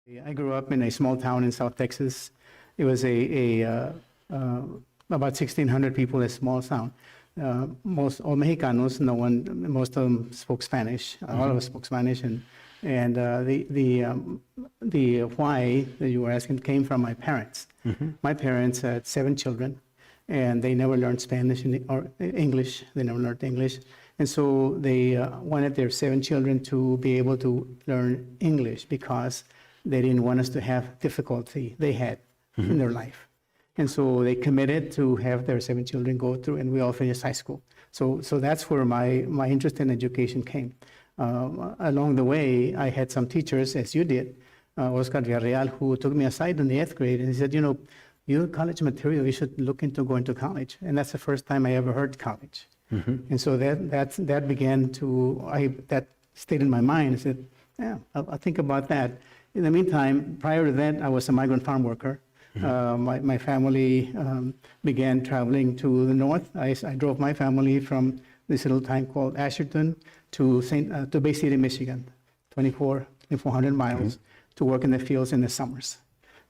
I grew up in a small town in South Texas. It was about 1,600 people, a small town. Most all Mexicanos, most of them spoke Spanish. All of us spoke Spanish, and the why that you were asking came from my parents. My parents had 7 children, and they never learned Spanish or English. They never learned English, and so they wanted their 7 children to be able to learn English because they didn't want us to have difficulty they had in their life. And so they committed to have their 7 children go through, and we all finished high school. So that's where my interest in education came. Along the way, I had some teachers, as you did, Oscar Villarreal, who took me aside in the 8th grade, and he said, you're college material, you should look into going to college. And that's the first time I ever heard college. And so that began to, that stayed in my mind. I said, yeah, I'll think about that. In the meantime, prior to that, I was a migrant farm worker. My family began traveling to the north. I drove my family from this little town called Asherton to Bay City, Michigan, 2,400 miles to work in the fields in the summers.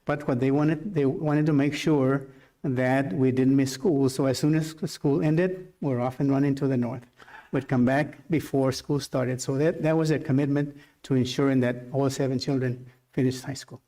But what they wanted to make sure that we didn't miss school. So as soon as school ended, we're off and running to the north. We'd come back before school started. So that was a commitment to ensuring that all 7 children finished high school.